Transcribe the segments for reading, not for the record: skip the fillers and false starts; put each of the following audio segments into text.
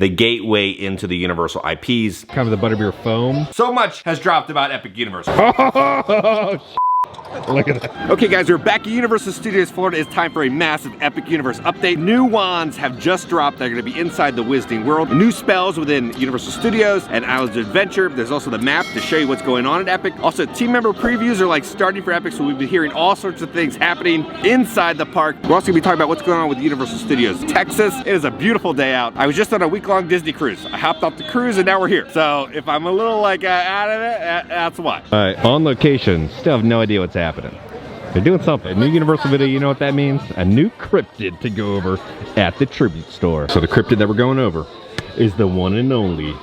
the gateway into the Universal IPs. Kind of the Butterbeer foam. So much has dropped about Epic Universal. Look at that. Okay guys, we're back at Universal Studios Florida. It's time for a massive Epic Universe update. New wands have just dropped. They're gonna be inside the Wizarding World. New spells within Universal Studios and Islands of Adventure. There's also the map to show you what's going on at Epic. Also, team member previews are like starting for Epic, so we've been hearing all sorts of things happening inside the park. We're also gonna be talking about what's going on with Universal Studios Texas. It is a beautiful day out. I was just on a week-long Disney cruise. I hopped off the cruise and now we're here. So if I'm a little like out of it, that's why. All right, on location, still have no idea what's happening. They're doing something. A new Universal video, you know what that means? A new Crypted to go over at the Tribute Store. So the Crypted that we're going over is the one and only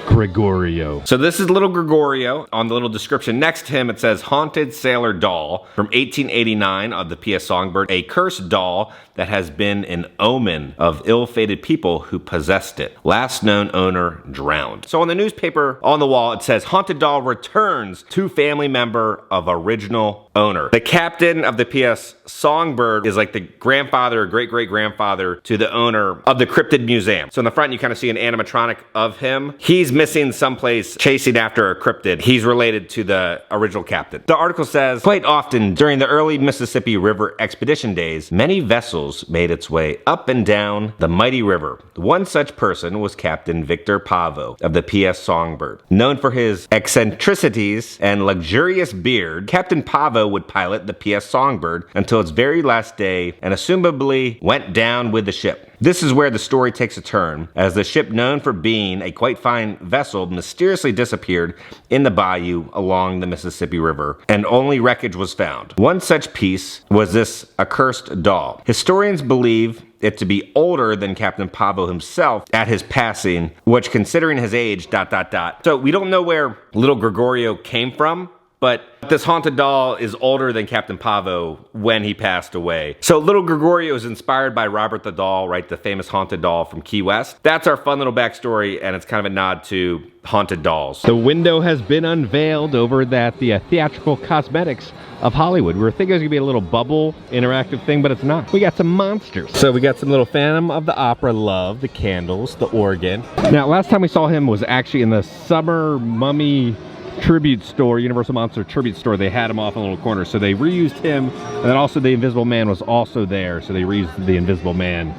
Gregorio. So this is little Gregorio. On the little description next to him, it says Haunted Sailor Doll from 1889 of the PS Songbird, a cursed doll that has been an omen of ill-fated people who possessed it. Last known owner drowned. So on the newspaper on the wall, it says Haunted Doll returns to family member of original owner. The captain of the PS Songbird is like the grandfather or great-great-grandfather to the owner of the Cryptid Museum. So in the front, you kind of see an animatronic of him. He's missing someplace chasing after a cryptid. He's related to the original captain. The article says, quite often during the early Mississippi River expedition days, many vessels made its way up and down the mighty river. One such person was Captain Victor Pavo of the PS Songbird. Known for his eccentricities and luxurious beard, Captain Pavo would pilot the PS Songbird until its very last day and assumably went down with the ship. This is where the story takes a turn, as the ship, known for being a quite fine vessel, mysteriously disappeared in the bayou along the Mississippi River, and only wreckage was found. One such piece was this accursed doll. Historians believe it to be older than Captain Pavo himself at his passing, which, considering his age, ... So we don't know where little Gregorio came from, but this haunted doll is older than Captain Pavo when he passed away. So little Gregorio is inspired by Robert the Doll, right? The famous haunted doll from Key West. That's our fun little backstory, and it's kind of a nod to haunted dolls. The window has been unveiled over at the Theatrical Cosmetics of Hollywood. We were thinking it was gonna be a little bubble interactive thing, but it's not. We got some monsters. So we got some little Phantom of the Opera love, the candles, the organ. Now, last time we saw him was actually in the Summer Mummy Tribute Store, Universal Monster Tribute Store. They had him off in a little corner, so they reused him, and then also the Invisible Man was also there, so they reused the Invisible Man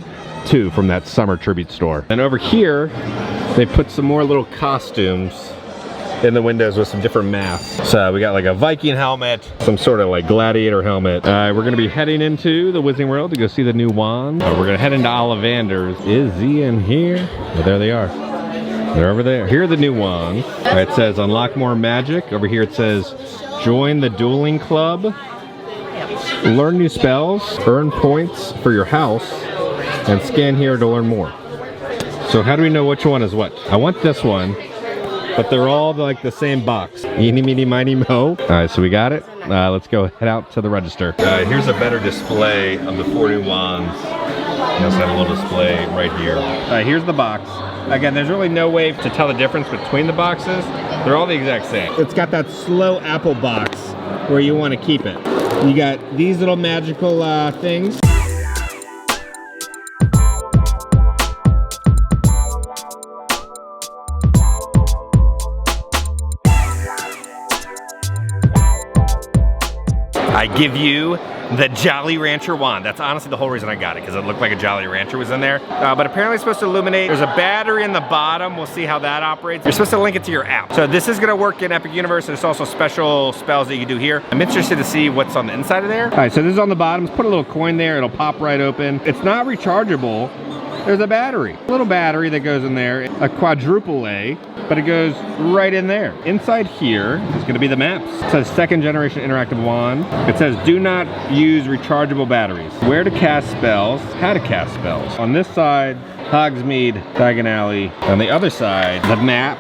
too from that summer tribute store. And over here they put some more little costumes in the windows with some different masks. So we got like a Viking helmet, some sort of like gladiator helmet. We're gonna be heading into the Wizarding World to go see the new wand. We're gonna head into Ollivander's. Is he in here? Oh, there they are. They're over there. Here are the new ones. It says unlock more magic. Over here it says join the dueling club. Learn new spells. Earn points for your house. And scan here to learn more. So how do we know which one is what? I want this one, but they're all like the same box. Eeny, meeny, miny, mo. All right, so we got it. Let's go head out to the register. Here's a better display of the 4 new wands. We also have a little display right here. Here's the box. Again, there's really no way to tell the difference between the boxes. They're all the exact same. It's got that slow apple box where you want to keep it. You got these little magical things. I give you the Jolly Rancher wand. That's honestly the whole reason I got it, because it looked like a Jolly Rancher was in there. But apparently it's supposed to illuminate. There's a battery in the bottom. We'll see how that operates. You're supposed to link it to your app. So this is gonna work in Epic Universe. There's also special spells that you can do here. I'm interested to see what's on the inside of there. All right, so this is on the bottom. Just put a little coin there. It'll pop right open. It's not rechargeable. There's a battery. A little battery that goes in there. A quadruple A, but it goes right in there. Inside here is gonna be the maps. It says 2nd generation interactive wand. It says do not use rechargeable batteries. Where to cast spells, how to cast spells. On this side, Hogsmeade, Diagon Alley. On the other side, the map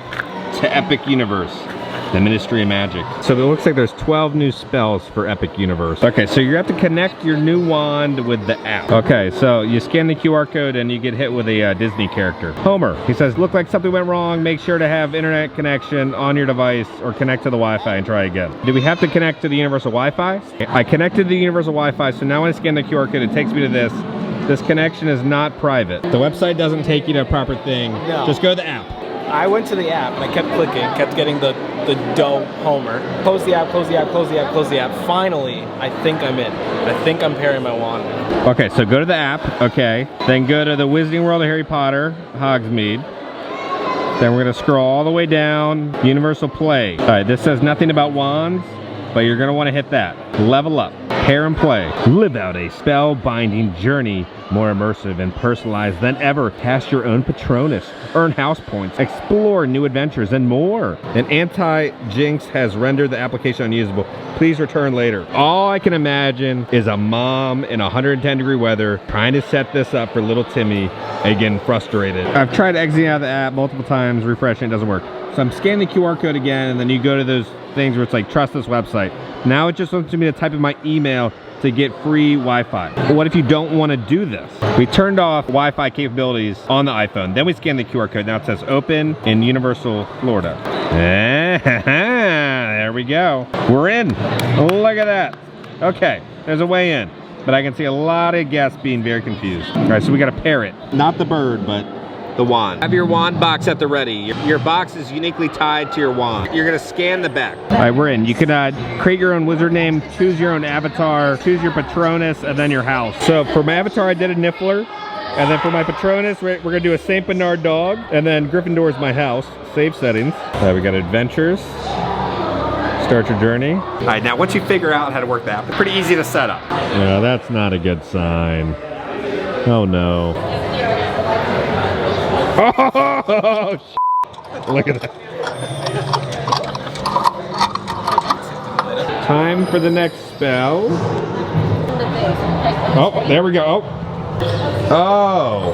to Epic Universe. The Ministry of Magic. So it looks like there's 12 new spells for Epic Universe. Okay, so you have to connect your new wand with the app. Okay, so you scan the QR code and you get hit with a Disney character. Homer, he says, look like something went wrong. Make sure to have internet connection on your device or connect to the Wi-Fi and try again. Do we have to connect to the Universal Wi-Fi? I connected to the Universal Wi-Fi, so now when I scan the QR code, it takes me to this. This connection is not private. The website doesn't take you to a proper thing. No. Just go to the app. I went to the app and I kept clicking, kept getting the dough homer. Close the app, close the app, close the app, close the app. Finally, I think I'm in. I think I'm pairing my wand now. Okay, so go to the app, okay. Then go to the Wizarding World of Harry Potter, Hogsmeade. Then we're gonna scroll all the way down, Universal Play. All right, this says nothing about wands, but you're gonna wanna hit that. Level up, pair and play. Live out a spellbinding journey, more immersive and personalized than ever. Cast your own Patronus, earn house points, explore new adventures, and more. An anti-jinx has rendered the application unusable. Please return later. All I can imagine is a mom in 110-degree weather trying to set this up for little Timmy and getting frustrated. I've tried exiting out of the app multiple times, refreshing, it doesn't work. So I'm scanning the QR code again, and then you go to those things where it's like, trust this website. Now it just wants me to type in my email to get free Wi-Fi. But what if you don't want to do this? We turned off Wi-Fi capabilities on the iPhone. Then we scanned the QR code. Now it says open in Universal, Florida. There we go. We're in. Look at that. Okay, there's a way in. But I can see a lot of guests being very confused. All right, so we got to pair it. Not the bird, but the wand. Have your wand box at the ready. Your box is uniquely tied to your wand. You're gonna scan the back. All right, we're in. You can create your own wizard name, choose your own avatar, choose your Patronus, and then your house. So for my avatar, I did a Niffler. And then for my Patronus, we're gonna do a St. Bernard dog. And then Gryffindor is my house. Save settings. We got adventures. Start your journey. All right, now once you figure out how to work the app, it's pretty easy to set up. No, that's not a good sign. Oh no. Oh, look at that. Time for the next spell. Oh, there we go. Oh.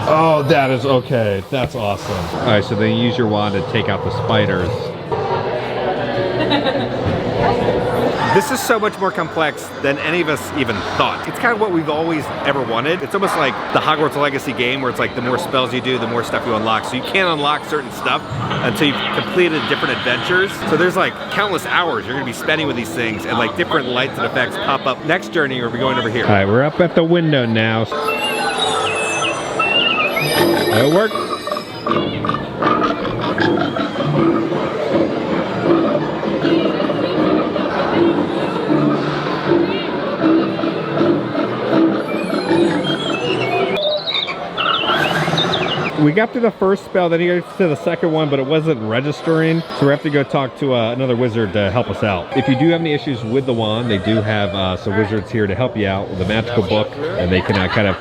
Oh, that is okay. That's awesome. All right, so then you use your wand to take out the spiders. This is so much more complex than any of us even thought. It's kind of what we've always ever wanted. It's almost like the Hogwarts Legacy game where it's like the more spells you do, the more stuff you unlock. So you can't unlock certain stuff until you've completed different adventures. So there's like countless hours you're gonna be spending with these things, and like different lights and effects pop up. Next journey, we'll be going over here. All right, we're up at the window now. It worked. We got through the first spell, then you got to the second one, but it wasn't registering. So we have to go talk to another wizard to help us out. If you do have any issues with the wand, they do have some wizards here to help you out with a magical book, and they can kind of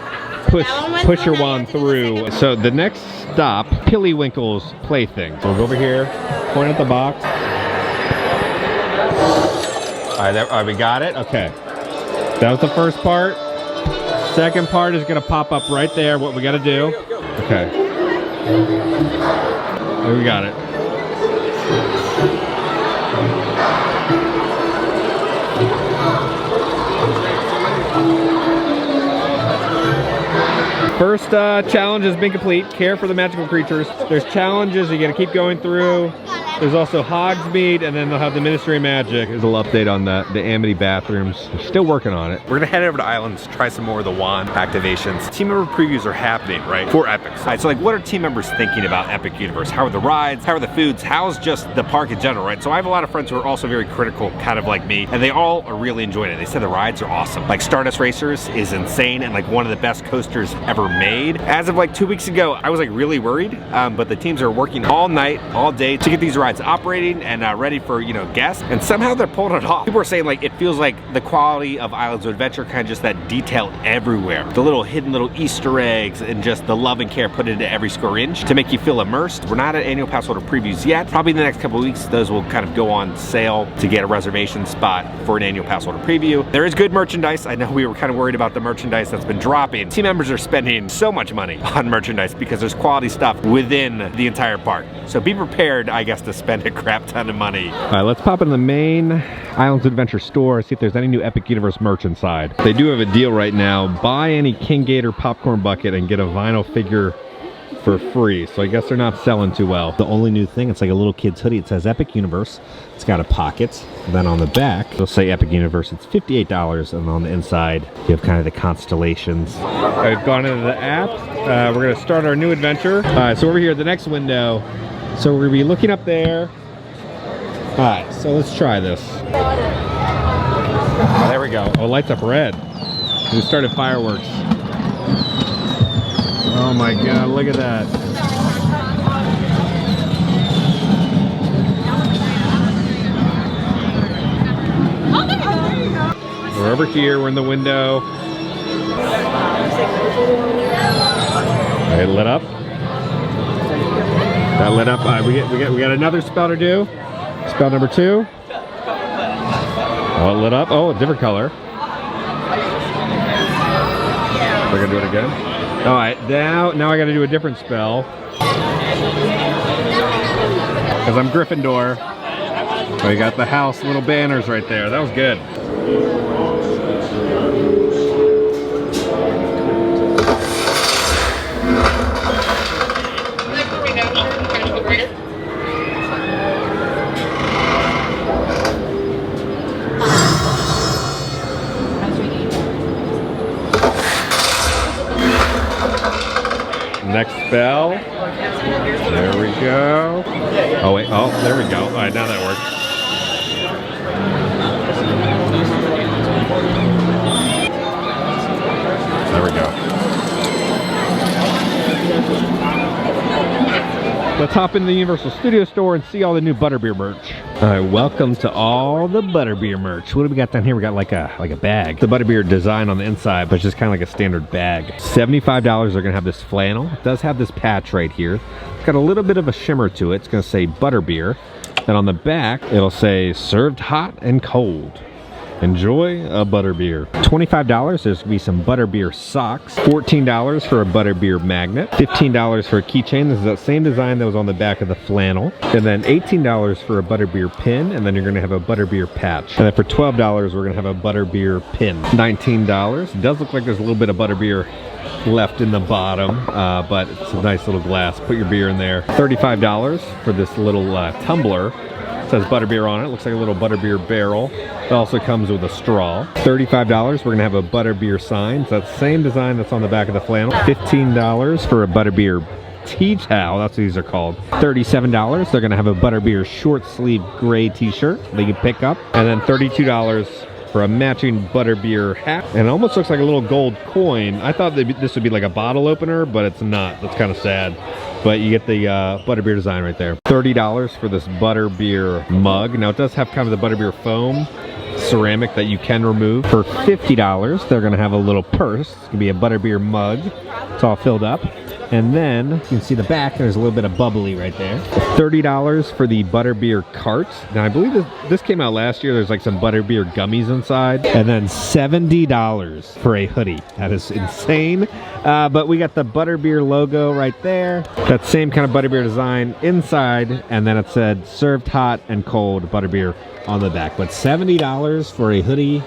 push your wand through. So the next stop, Pillywinkle's plaything. So we'll go over here, point at the box. All right, we got it? Okay. That was the first part. Second part is gonna pop up right there, what we gotta do. Okay. There we got it. First challenge has been complete. Care for the magical creatures. There's challenges you gotta keep going through. There's also Hogsmeade, and then they'll have the Ministry of Magic. There's a little update on the Amity bathrooms. They're still working on it. We're gonna head over to Islands, try some more of the wand activations. Team member previews are happening, right? For Epic. All right, so like what are team members thinking about Epic Universe? How are the rides? How are the foods? How's just the park in general, right? So I have a lot of friends who are also very critical, kind of like me, and they all are really enjoying it. They said the rides are awesome. Like Stardust Racers is insane and like one of the best coasters ever made. As of like 2 weeks ago, I was like really worried, but the teams are working all night, all day to get these rides operating and ready for, you know, guests, and somehow they're pulling it off. People are saying like it feels like the quality of Islands of Adventure, kind of just that detail everywhere, the little hidden little Easter eggs, and just the love and care put into every square inch to make you feel immersed. We're not at annual pass holder previews yet. Probably in the next couple of weeks, those will kind of go on sale to get a reservation spot for an annual pass holder preview. There is good merchandise. I know we were kind of worried about the merchandise that's been dropping. Team members are spending so much money on merchandise because there's quality stuff within the entire park. So be prepared, I guess, to spend a crap ton of money. All right, let's pop in the main Islands Adventure store, see if there's any new Epic Universe merch inside. They do have a deal right now. Buy any King Gator popcorn bucket and get a vinyl figure for free. So I guess they're not selling too well. The only new thing, it's like a little kid's hoodie. It says Epic Universe. It's got a pocket. And then on the back, it'll say Epic Universe. It's $58. And on the inside, you have kind of the constellations. I've gone into the app. We're going to start our new adventure. All right, so over here, the next window. So we're going to be looking up there. All right, so let's try this. Oh, there we go. Oh, lights up red. We started fireworks. Oh my God, look at that. We're over here, we're in the window. It lit up. That lit up. We got another spell to do. Spell number 2. Oh, it lit up. Oh, a different color. We're gonna do it again. All right, now I got to do a different spell. Because I'm Gryffindor. Oh, you got the house little banners right there. That was good. Next spell. There we go. Oh wait, oh, there we go. All right, now that works. There we go. Let's hop in the Universal Studio Store and see all the new Butterbeer merch. All right, welcome to all the Butterbeer merch. What do we got down here? We got like a bag. The Butterbeer design on the inside, but it's just kind of like a standard bag. $75, they're gonna have this flannel. It does have this patch right here. It's got a little bit of a shimmer to it. It's gonna say Butterbeer. Then on the back, it'll say served hot and cold. Enjoy a Butterbeer. $25, there's gonna be some Butterbeer socks. $14 for a Butterbeer magnet. $15 for a keychain. This is that same design that was on the back of the flannel. And then $18 for a Butterbeer pin, and then you're gonna have a Butterbeer patch. And then for $12, we're gonna have a Butterbeer pin. $19. It does look like there's a little bit of Butterbeer left in the bottom, but it's a nice little glass. Put your beer in there. $35 for this little tumbler. It says Butterbeer on it. Looks like a little Butterbeer barrel. It also comes with a straw. $35, we're gonna have a Butterbeer sign. So that's the same design that's on the back of the flannel. $15 for a Butterbeer tea towel. That's what these are called. $37, they're gonna have a Butterbeer short sleeve gray t-shirt that you can pick up. And then $32 for a matching Butterbeer hat. And it almost looks like a little gold coin. I thought this would be like a bottle opener, but it's not. That's kind of sad. But you get the Butterbeer design right there. $30 for this Butterbeer mug. Now it does have kind of the Butterbeer foam ceramic that you can remove. For $50, they're gonna have a little purse. It's gonna be a Butterbeer mug. It's all filled up. And then you can see the back, there's a little bit of bubbly right there. $30 for the Butterbeer cart. Now I believe this came out last year. There's like some Butterbeer gummies inside. And then $70 for a hoodie. That is insane. But we got the Butterbeer logo right there. That same kind of Butterbeer design inside. And then it said served hot and cold Butterbeer on the back. But $70 for a hoodie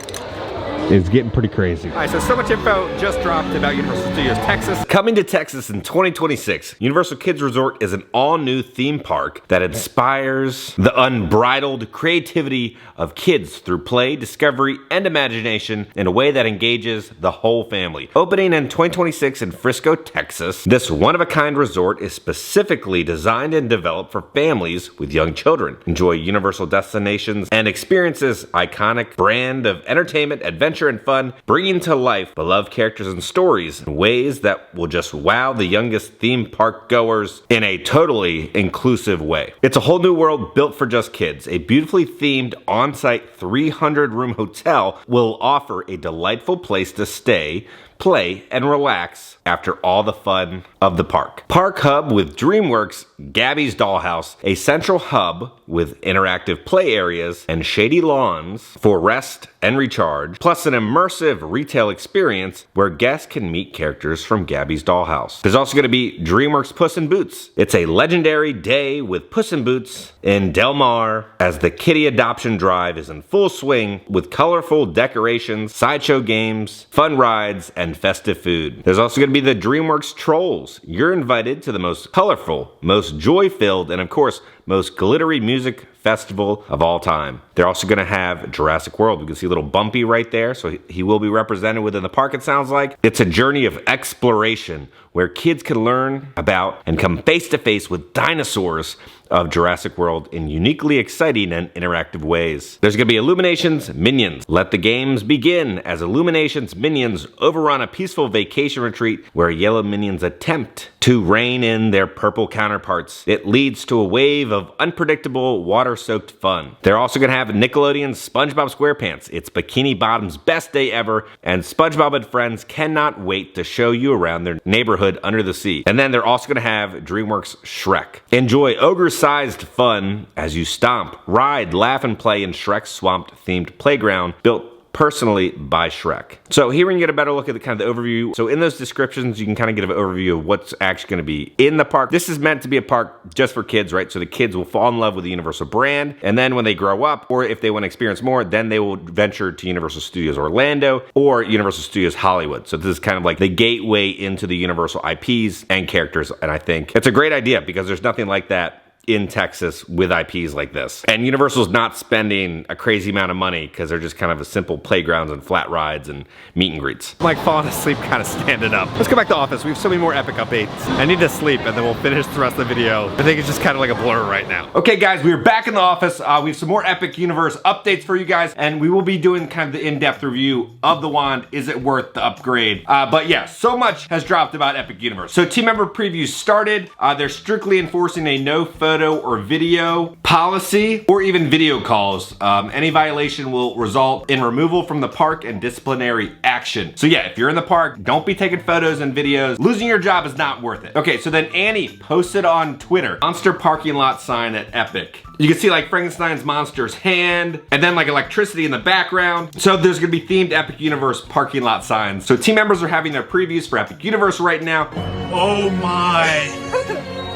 is getting pretty crazy. All right, so much info just dropped about Universal Studios Texas. Coming to Texas in 2026, Universal Kids Resort is an all-new theme park that inspires the unbridled creativity of kids through play, discovery, and imagination in a way that engages the whole family. Opening in 2026 in Frisco, Texas, this one-of-a-kind resort is specifically designed and developed for families with young children. Enjoy Universal destinations and experiences iconic brand of entertainment, adventure, and fun, bringing to life beloved characters and stories in ways that will just wow the youngest theme park goers in a totally inclusive way. It's a whole new world built for just kids. A beautifully themed on-site 300-room hotel will offer a delightful place to stay, play, and relax after all the fun of the park. Park Hub with DreamWorks, Gabby's Dollhouse, a central hub with interactive play areas and shady lawns for rest and recharge, plus an immersive retail experience where guests can meet characters from Gabby's Dollhouse. There's also going to be DreamWorks Puss in Boots. It's a legendary day with Puss in Boots in Del Mar as the kitty adoption drive is in full swing with colorful decorations, sideshow games, fun rides, and festive food. There's also going to be the DreamWorks Trolls rules. You're invited to the most colorful, most joy-filled, and of course, most glittery music festival of all time. They're also going to have Jurassic World. We can see a little Bumpy right there, so he will be represented within the park, it sounds like. It's a journey of exploration where kids can learn about and come face to face with dinosaurs of Jurassic World in uniquely exciting and interactive ways. There's going to be Illuminations Minions. Let the games begin as Illuminations Minions overrun a peaceful vacation retreat where yellow minions attempt to rein in their purple counterparts. It leads to a wave of unpredictable, water-soaked fun. They're also going to have Nickelodeon's SpongeBob SquarePants. It's Bikini Bottom's best day ever, and SpongeBob and friends cannot wait to show you around their neighborhood under the sea. And then they're also going to have DreamWorks Shrek. Enjoy ogre-sized fun as you stomp, ride, laugh, and play in Shrek's swamp-themed playground built personally by Shrek. So here we can get a better look at the kind of the overview. So in those descriptions, you can kind of get an overview of what's actually going to be in the park. This is meant to be a park just for kids, right? So the kids will fall in love with the Universal brand, and then when they grow up, or if they want to experience more, then they will venture to Universal Studios Orlando or Universal Studios Hollywood. So this is kind of like the gateway into the Universal IPs and characters, and I think it's a great idea because there's nothing like that in Texas with IPs like this. And Universal's not spending a crazy amount of money because they're just kind of a simple playgrounds and flat rides and meet and greets. I'm like falling asleep kind of standing up. Let's go back to office. We have so many more epic updates. I need to sleep and then we'll finish the rest of the video. I think it's just kind of like a blur right now. Okay guys, we are back in the office. We have some more Epic Universe updates for you guys, and we will be doing kind of the in-depth review of the wand. Is it worth the upgrade? But yeah, so much has dropped about Epic Universe. So team member previews started. They're strictly enforcing a no photo or video policy, or even video calls. Any violation will result in removal from the park and disciplinary action. So yeah, if you're in the park, don't be taking photos and videos. Losing your job is not worth it. Okay, so then Annie posted on Twitter, monster parking lot sign at Epic. You can see like Frankenstein's monster's hand, and then like electricity in the background. So there's gonna be themed Epic Universe parking lot signs. So team members are having their previews for Epic Universe right now. Oh my!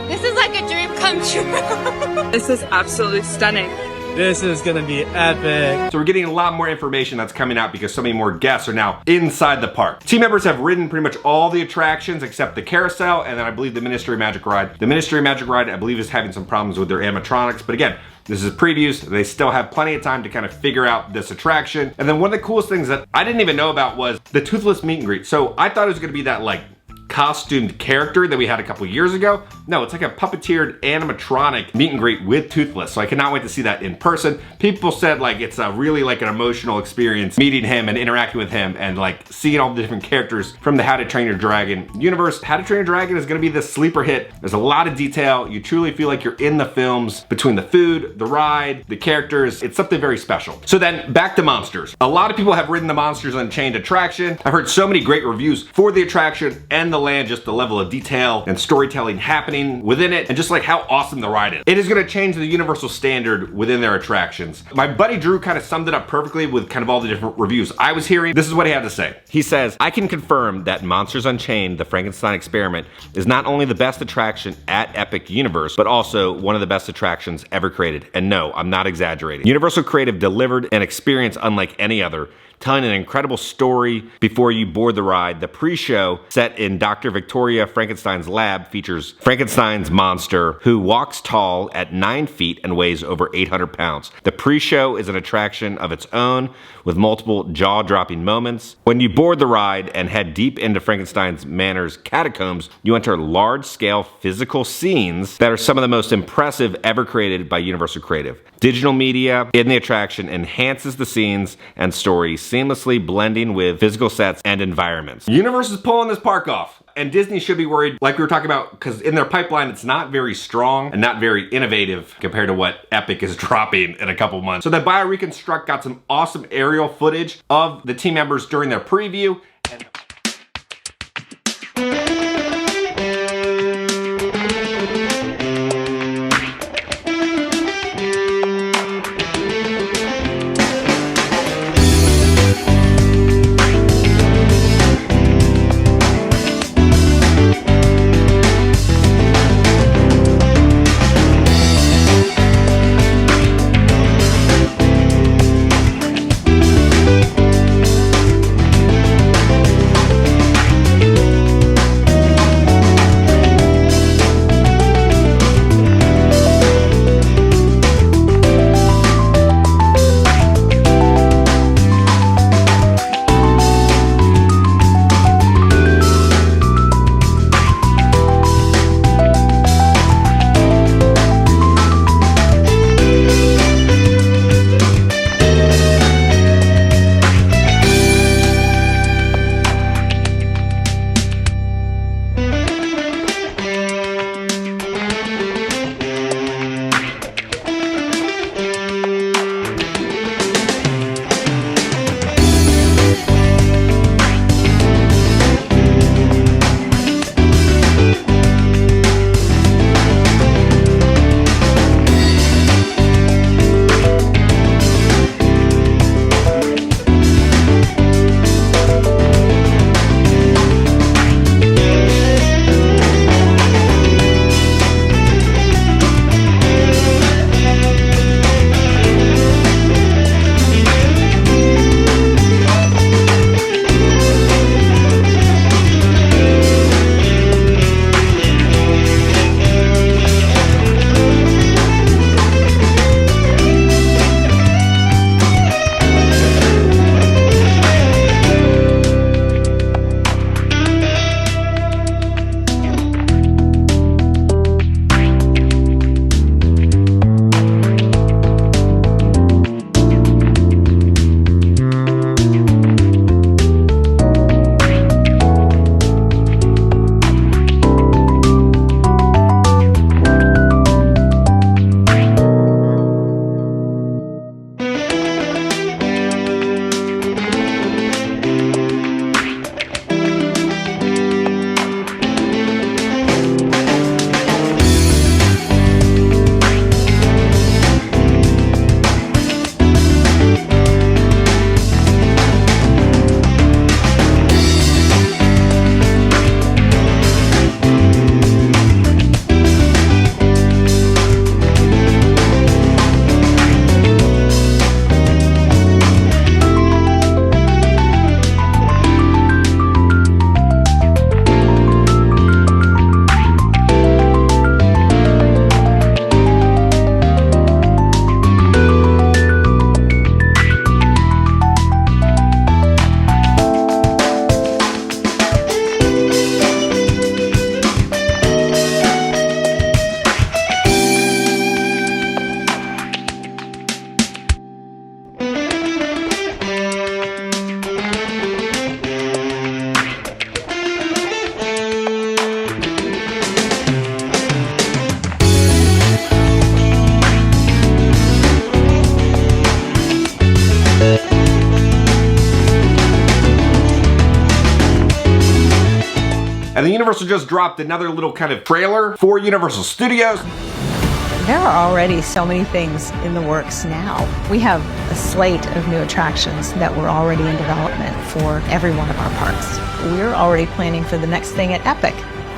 This is like a dream come true. This is absolutely stunning. This is gonna be epic. So we're getting a lot more information that's coming out because so many more guests are now inside the park. Team members have ridden pretty much all the attractions except the carousel, and then I believe the Ministry of Magic ride. The Ministry of Magic ride, I believe, is having some problems with their animatronics, but again, this is previews. They still have plenty of time to kind of figure out this attraction. And then one of the coolest things that I didn't even know about was the Toothless meet and greet. So I thought it was gonna be that like costumed character that we had a couple years ago. No, it's like a puppeteered animatronic meet and greet with Toothless. So I cannot wait to see that in person. People said like it's a really like an emotional experience meeting him and interacting with him and like seeing all the different characters from the How to Train Your Dragon universe. How to Train Your Dragon is gonna be this sleeper hit. There's a lot of detail. You truly feel like you're in the films between the food, the ride, the characters. It's something very special. So then back to Monsters. A lot of people have ridden the Monsters Unchained attraction. I've heard so many great reviews for the attraction and the land, just the level of detail and storytelling happening within it, and just like how awesome the ride is. It is gonna change the Universal standard within their attractions. My buddy Drew kind of summed it up perfectly with kind of all the different reviews I was hearing. This is what he had to say. He says, I can confirm that Monsters Unchained, the Frankenstein experiment, is not only the best attraction at Epic Universe, but also one of the best attractions ever created. And no, I'm not exaggerating. Universal Creative delivered an experience unlike any other, telling an incredible story before you board the ride. The pre-show, set in Dr. Victoria Frankenstein's lab, features Frankenstein's monster, who walks tall at 9 feet and weighs over 800 pounds. The pre-show is an attraction of its own, with multiple jaw-dropping moments. When you board the ride and head deep into Frankenstein's Manor's catacombs, you enter large-scale physical scenes that are some of the most impressive ever created by Universal Creative. Digital media in the attraction enhances the scenes and stories, seamlessly blending with physical sets and environments. Universal is pulling this park off. And Disney should be worried, like we were talking about, because in their pipeline, it's not very strong and not very innovative compared to what Epic is dropping in a couple months. So the BioReconstruct got some awesome aerial footage of the team members during their preview. And Universal just dropped another little kind of trailer for Universal Studios. There are already so many things in the works now. We have a slate of new attractions that were already in development for every one of our parks. We're already planning for the next thing at Epic.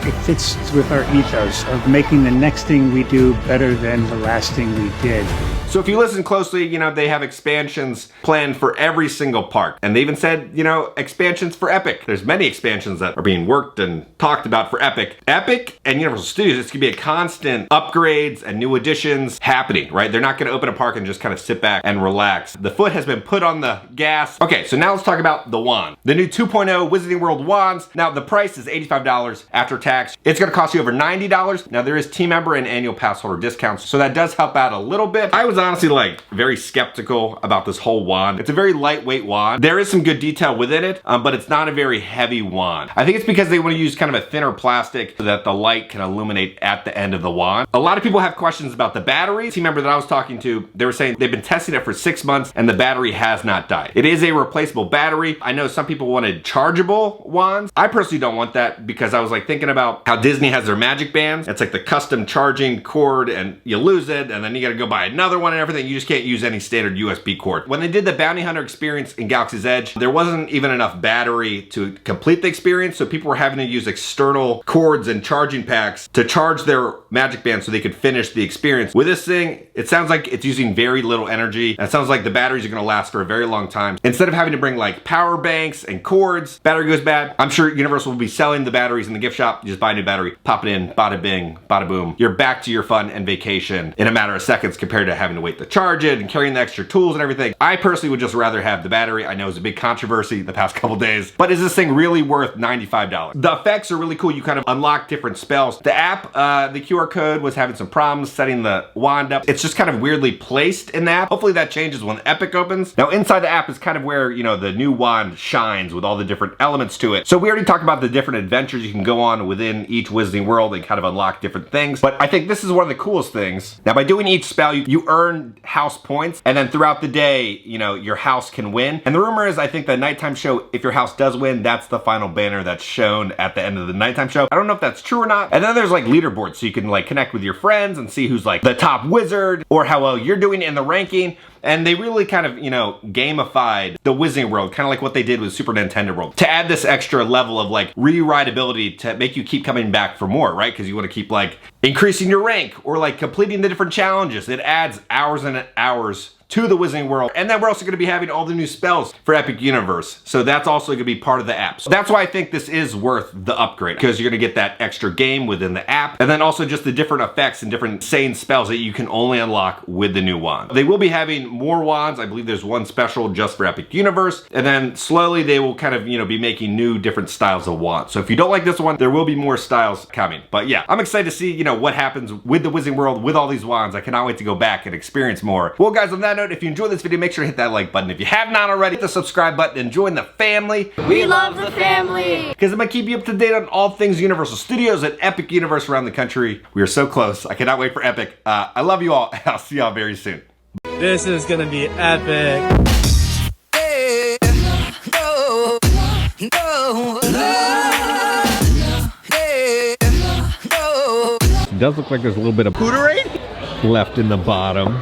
It fits with our ethos of making the next thing we do better than the last thing we did. So if you listen closely, you know, they have expansions planned for every single park. And they even said, you know, expansions for Epic. There's many expansions that are being worked and talked about for Epic. Epic and Universal Studios, it's gonna be a constant upgrades and new additions happening, right? They're not gonna open a park and just kind of sit back and relax. The foot has been put on the gas. Okay, so now let's talk about the wand. The new 2.0 Wizarding World wands. Now the price is $85 after tax. It's gonna cost you over $90. Now there is team member and annual pass holder discounts, so that does help out a little bit. I was honestly like very skeptical about this whole wand. It's a very lightweight wand. There is some good detail within it, but it's not a very heavy wand. I think it's because they want to use kind of a thinner plastic so that the light can illuminate at the end of the wand. A lot of people have questions about the battery. Team member that I was talking to, they were saying they've been testing it for 6 months and the battery has not died. It is a replaceable battery. I know some people wanted chargeable wands. I personally don't want that because I was like thinking about how Disney has their magic bands. It's like the custom charging cord and you lose it and then you gotta go buy another one and everything. You just can't use any standard USB cord. When they did the Bounty Hunter experience in Galaxy's Edge, there wasn't even enough battery to complete the experience, so people were having to use external cords and charging packs to charge their magic band so they could finish the experience. With this thing, it sounds like it's using very little energy, and it sounds like the batteries are gonna last for a very long time. Instead of having to bring like power banks and cords, battery goes bad. I'm sure Universal will be selling the batteries in the gift shop. You just buy a new battery, pop it in, bada bing, bada boom. You're back to your fun and vacation in a matter of seconds compared to having to wait to charge it and carrying the extra tools and everything. I personally would just rather have the battery. I know it's a big controversy the past couple days, but is this thing really worth $95? The effects are really cool. You kind of unlock different spells. The app, the QR code was having some problems setting the wand up. It's just kind of weirdly placed in the app. Hopefully that changes when Epic opens. Now inside the app is kind of where, you know, the new wand shines with all the different elements to it. So we already talked about the different adventures you can go on within each Wizarding World and kind of unlock different things. But I think this is one of the coolest things. Now by doing each spell, you earn house points, and then throughout the day, you know, your house can win. And the rumor is, I think the nighttime show, if your house does win, that's the final banner that's shown at the end of the nighttime show. I don't know if that's true or not. And then there's like leaderboards, so you can like connect with your friends and see who's like the top wizard or how well you're doing in the ranking. And they really kind of, you know, gamified the Wizarding World, kind of like what they did with Super Nintendo World, to add this extra level of like rewritability to make you keep coming back for more, right? Because you want to keep like increasing your rank or like completing the different challenges. It adds hours and hours to the Wizarding World. And then we're also gonna be having all the new spells for Epic Universe. So that's also gonna be part of the app. So that's why I think this is worth the upgrade, because you're gonna get that extra game within the app. And then also just the different effects and different insane spells that you can only unlock with the new wand. They will be having more wands. I believe there's one special just for Epic Universe. And then slowly they will kind of, you know, be making new different styles of wands. So if you don't like this one, there will be more styles coming. But yeah, I'm excited to see, you know, what happens with the Wizarding World with all these wands. I cannot wait to go back and experience more. Well guys, on that note, if you enjoyed this video, make sure to hit that like button. If you have not already, hit the subscribe button and join the family. We love the family. Because I'm gonna keep you up to date on all things Universal Studios and Epic Universe around the country. We are so close. I cannot wait for Epic. I love you all. I'll see y'all very soon. This is gonna be epic. It does look like there's a little bit of Pooterade left in the bottom.